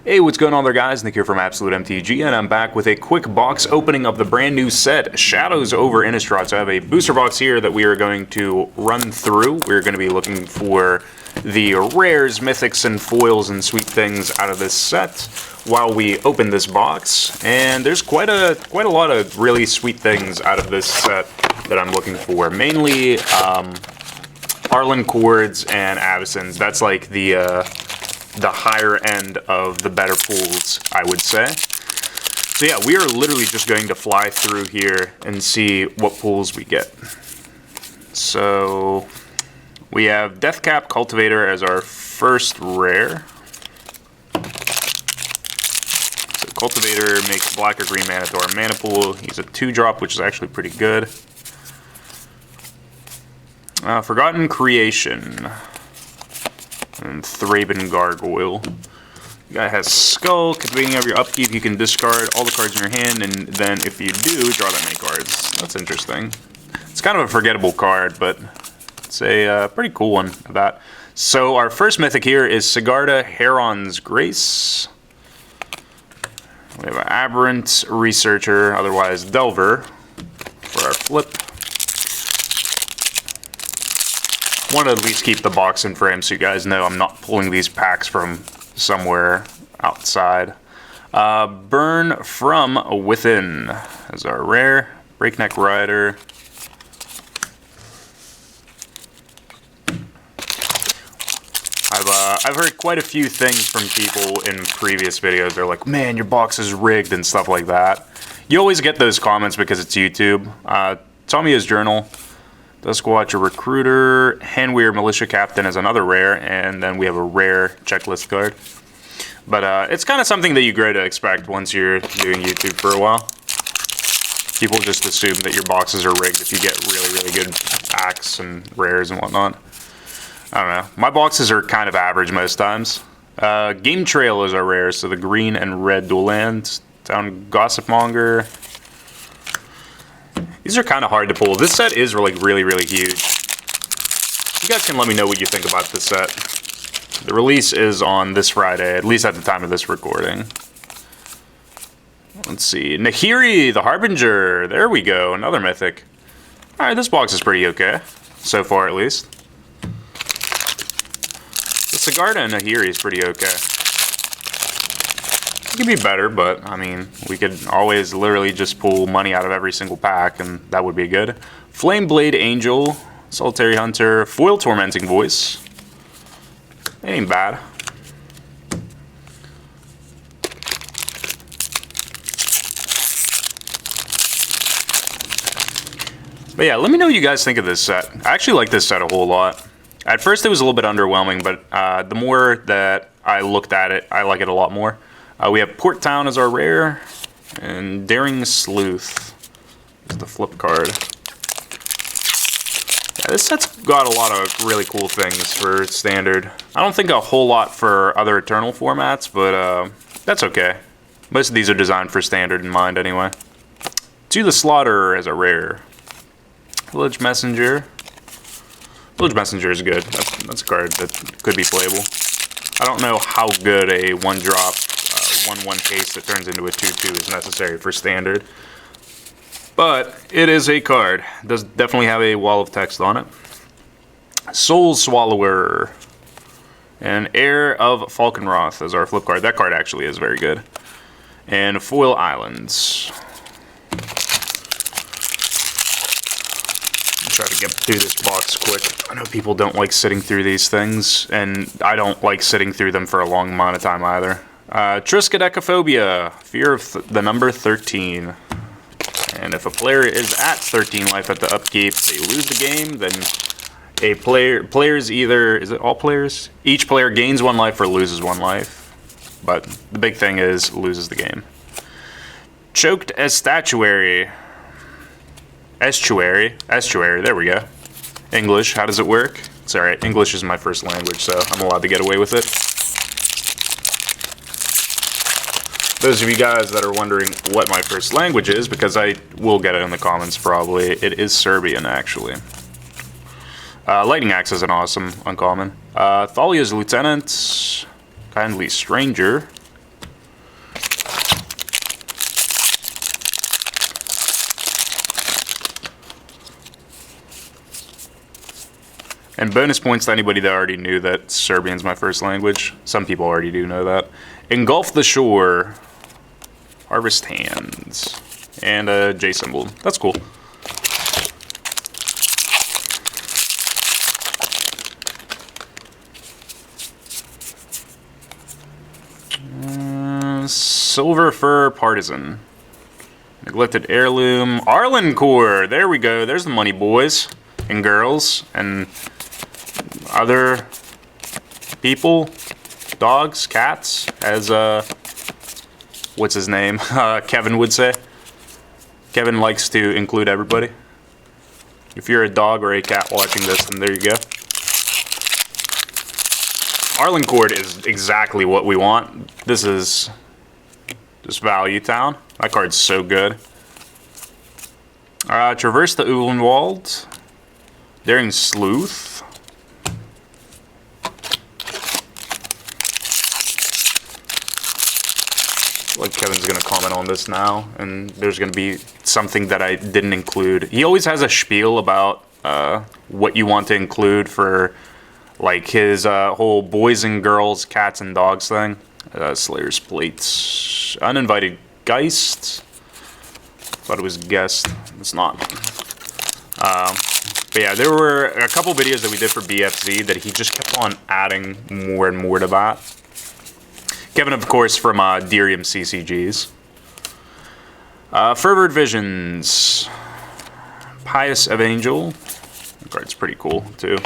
Hey, what's going on there, guys? Nick here from Absolute MTG, and I'm back with a quick box opening of the brand new set, Shadows over Innistrad. So I have a booster box here that we are going to run through. We're going to be looking for the rares, mythics, and foils and sweet things out of this set while we open this box. And there's quite a lot of really sweet things out of this set that I'm looking for. Mainly Arlen Chords and Avacons. That's like the higher end of the better pools, I would say. So yeah, we are literally just going to fly through here and see what pools we get. So we have Deathcap Cultivator as our first rare. So Cultivator makes black or green mana to our mana pool. He's a 2-drop, which is actually pretty good. Forgotten Creation. And Thraben Gargoyle. The guy has Skull. At the beginning of your upkeep, you can discard all the cards in your hand, and then if you do, draw that many cards. That's interesting. It's kind of a forgettable card, but it's a pretty cool one of that. So our first mythic here is Sigarda Heron's Grace. We have an Aberrant Researcher, otherwise Delver, for our flip. Want to at least keep the box in frame so you guys know I'm not pulling these packs from somewhere outside. Burn from Within as our rare. Breakneck Rider. I've heard quite a few things from people in previous videos. They're like, man, your box is rigged and stuff like that. You always get those comments because it's YouTube. Tommy's Journal. Duskwatch, a Recruiter, Handweir Militia Captain is another rare, and then we have a rare checklist card. But it's kind of something that you grow to expect once you're doing YouTube for a while. People just assume that your boxes are rigged if you get really good packs and rares and whatnot. I don't know. My boxes are kind of average most times. Game Trail is our rare, so the green and red dual land. Town Gossipmonger. These are kind of hard to pull. This set is really huge. You guys can let me know what you think about this set. The release is on this Friday, at least at the time of this recording. Let's see. Nahiri, the Harbinger. There we go. Another mythic. Alright, this box is pretty okay. So far, at least. The Sigarda and Nahiri is pretty okay. It could be better, but, I mean, we could always literally just pull money out of every single pack, and that would be good. Flameblade Angel, Solitary Hunter, Foil Tormenting Voice. Ain't bad. But yeah, let me know what you guys think of this set. I actually like this set a whole lot. At first it was a little bit underwhelming, but the more that I looked at it, I like it a lot more. We have Port Town as our rare, and Daring Sleuth is the flip card. Yeah, this set's got a lot of really cool things for Standard. I don't think a whole lot for other Eternal formats, but that's okay. Most of these are designed for Standard in mind anyway. To the Slaughter as a rare. Village Messenger. Village Messenger is good. That's a card that could be playable. I don't know how good a 1-drop 1/1 haste that turns into a 2/2 is necessary for Standard, but it is a card. It does definitely have a wall of text on it. Soul Swallower and Heir of Falkenroth as our flip card. That card actually is very good. And Foil Islands. I'll try to get through this box quick. I know people don't like sitting through these things, and I don't like sitting through them for a long amount of time either. Triskaidekaphobia, fear of the number 13. And if a player is at 13 life at the upkeep, they lose the game, then a player's either, is it all players? Each player gains 1 life or loses 1 life. But the big thing is, loses the game. Choked Estuary, there we go. English, how does it work? It's alright, English is my first language, so I'm allowed to get away with it. Those of you guys that are wondering what my first language is, because I will get it in the comments probably, it is Serbian actually. Lightning Axe is an awesome uncommon. Thalia's Lieutenant, Kindly Stranger, And bonus points to anybody that already knew that Serbian's my first language. Some people already do know that. Engulf the shore. Harvest hands. And a J symbol. That's cool. Silver Fur Partisan. Neglected Heirloom. Arlencore! There we go. There's the money, boys and girls. And other people. Dogs, cats. As, what's his name? Kevin would say. Kevin likes to include everybody. If you're a dog or a cat watching this, then there you go. Arlencore is exactly what we want. This is just Value Town. That card's so good. Traverse the Ulenwald. Daring Sleuth. Like Kevin's gonna comment on this now, and there's gonna be something that I didn't include. He always has a spiel about what you want to include for like his whole boys and girls, cats and dogs thing. Slayer's Plates. Uninvited Geist. Thought it was Guest. It's not. But yeah, there were a couple videos that we did for BFZ that he just kept on adding more and more to that. Kevin, of course, from Derium CCGs. Fervored Visions. Pious Evangel. That card's pretty cool, too.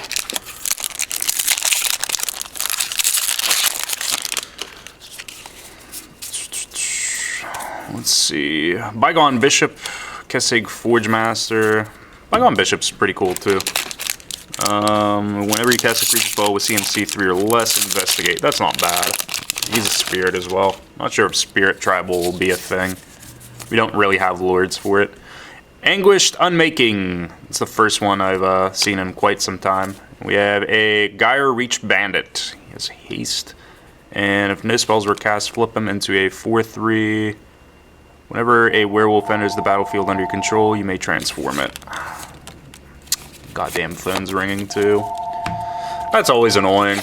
Let's see. Bygone Bishop. Kessig Forge Master. Bygone Bishop's pretty cool, too. Whenever you cast a creature spell with CMC 3 or less, investigate. That's not bad. He's a spirit as well. Not sure if Spirit Tribal will be a thing. We don't really have lords for it. Anguished Unmaking. It's the first one I've seen in quite some time. We have a Gyre Reach Bandit. He has haste. And if no spells were cast, flip him into a 4/3. Whenever a werewolf enters the battlefield under your control, you may transform it. Goddamn phone's ringing too. That's always annoying.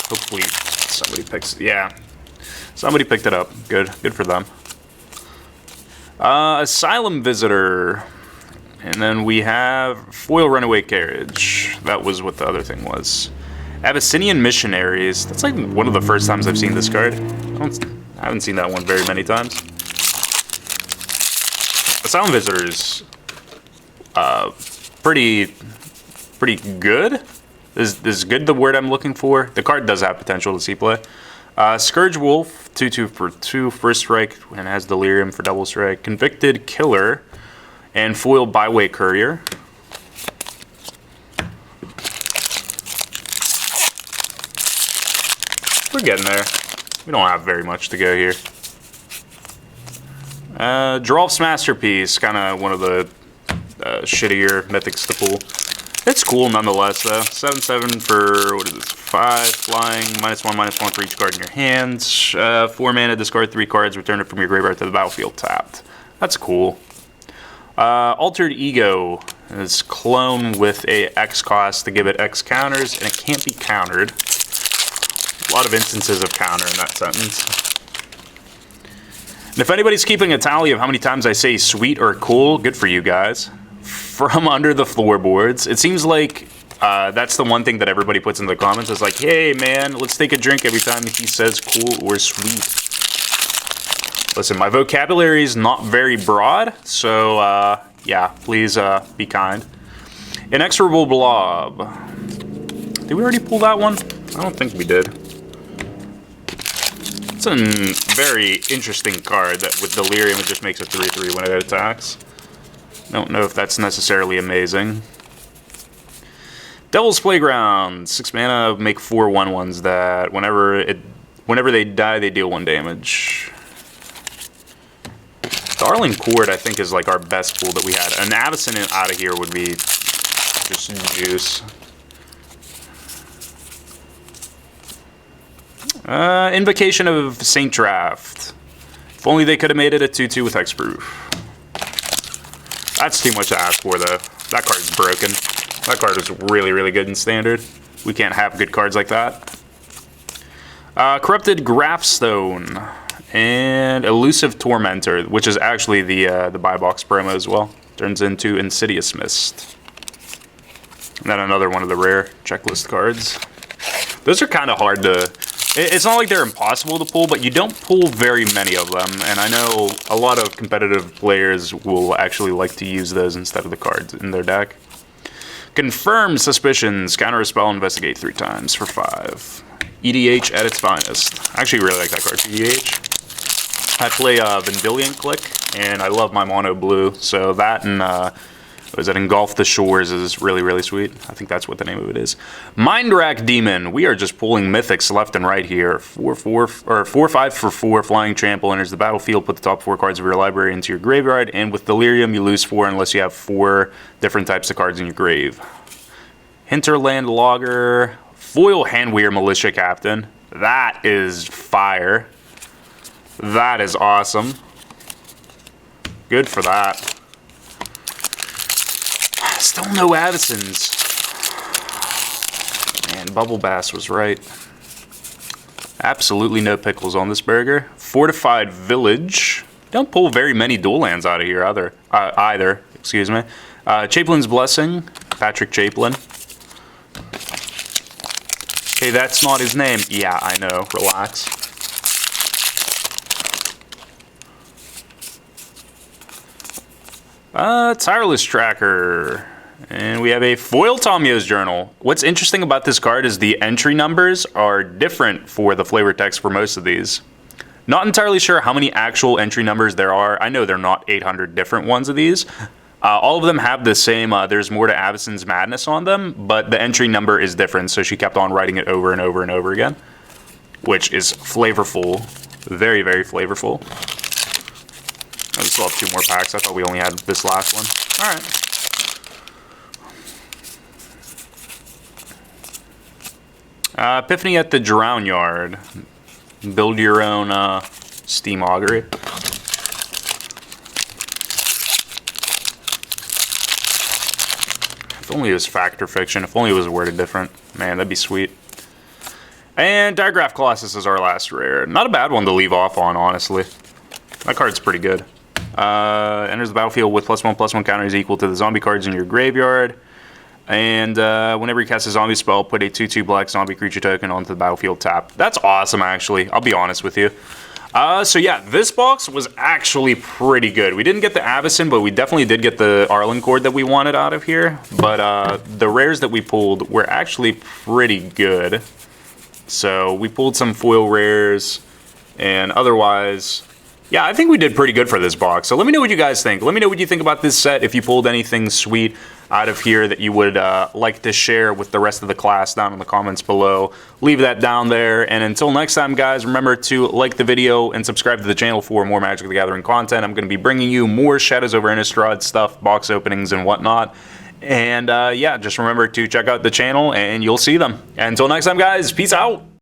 Hopefully somebody picks it. Yeah. Somebody picked it up. Good. Good for them. Asylum Visitor. And then we have Foil Runaway Carriage. That was what the other thing was. Abyssinian Missionaries. That's like one of the first times I've seen this card. I haven't seen that one very many times. Asylum Visitors. Pretty good. Is good the word I'm looking for? The card does have potential to see play. Scourge Wolf, 2/2 for 2, first strike, and has Delirium for double strike. Convicted Killer, and Foil Byway Courier. We're getting there. We don't have very much to go here. Drolf's Masterpiece, kind of one of the shittier mythics to pull. It's cool nonetheless, though. 7/7 for, what is this, 5 flying, -1/-1 for each card in your hands. 4 mana, discard 3 cards, return it from your graveyard to the battlefield tapped. That's cool. Altered Ego is clone with a X cost to give it X counters, and it can't be countered. A lot of instances of counter in that sentence. And if anybody's keeping a tally of how many times I say sweet or cool, good for you guys. From under the floorboards. It seems like that's the one thing that everybody puts in the comments. Is like, hey man, let's take a drink every time he says cool or sweet. Listen, my vocabulary is not very broad, so yeah, please be kind. Inexorable Blob. Did we already pull that one? I don't think we did. It's a very interesting card that with Delirium it just makes a 3/3 when it attacks. Don't know if that's necessarily amazing. Devil's Playground. 6 mana, make 4 1/1s that whenever they die, they deal 1 damage. Darling Cord, I think, is like our best pool that we had. An Avacyn out of here would be just juice. Invocation of Saint Draft. If only they could have made it a 2/2 with Hexproof. That's too much to ask for, though. That card's broken. That card is really, really good in Standard. We can't have good cards like that. Corrupted Graphstone and Elusive Tormentor, which is actually the buy box promo as well. Turns into Insidious Mist. And then another one of the rare checklist cards. Those are kind of hard to... It's not like they're impossible to pull, but you don't pull very many of them. And I know a lot of competitive players will actually like to use those instead of the cards in their deck. Confirm Suspicions. Counter a spell, investigate 3 times for 5. EDH at its finest. I actually really like that card for EDH. I play Vendilion Click, and I love my mono blue. So that and... was that Engulf the Shores is really, really sweet. I think that's what the name of it is. Mindrack Demon. We are just pulling mythics left and right here. 4/5 for 4. Flying Trample enters the battlefield. Put the top 4 cards of your library into your graveyard. And with Delirium, you lose 4 unless you have 4 different types of cards in your grave. Hinterland Logger. Foil Handweir Militia Captain. That is fire. That is awesome. Good for that. Still no Avacens. Man, Bubble Bass was right. Absolutely no pickles on this burger. Fortified Village. Don't pull very many dual lands out of here either. Excuse me. Chaplin's Blessing. Patrick Chaplin. Hey, that's not his name. Yeah, I know. Relax. Tireless Tracker. And we have a foil Tomio's Journal. What's interesting about this card is the entry numbers are different for the flavor text for most of these. Not entirely sure how many actual entry numbers there are. I know there are not 800 different ones of these. All of them have the same, there's more to Avacyn's Madness on them, but the entry number is different, so she kept on writing it over and over and over again, which is flavorful. Very, very flavorful. I still have 2 more packs. I thought we only had this last one. All right. Epiphany at the Drown Yard. Build your own Steam Augury. If only it was Fact or Fiction. If only it was worded different. Man, that'd be sweet. And Diagraph Colossus is our last rare. Not a bad one to leave off on, honestly. That card's pretty good. Enters the battlefield with +1/+1 counters equal to the zombie cards in your graveyard. And whenever you cast a zombie spell, put a 2/2 black zombie creature token onto the battlefield tapped. That's awesome, actually. I'll be honest with you. So yeah, this box was actually pretty good. We didn't get the Avacyn, but we definitely did get the Arlencord that we wanted out of here. But the rares that we pulled were actually pretty good. So we pulled some foil rares, and otherwise... yeah, I think we did pretty good for this box. So let me know what you guys think. Let me know what you think about this set. If you pulled anything sweet out of here that you would like to share with the rest of the class down in the comments below. Leave that down there. And until next time, guys, remember to like the video and subscribe to the channel for more Magic the Gathering content. I'm going to be bringing you more Shadows over Innistrad stuff, box openings, and whatnot. And yeah, just remember to check out the channel and you'll see them. And until next time, guys, peace out.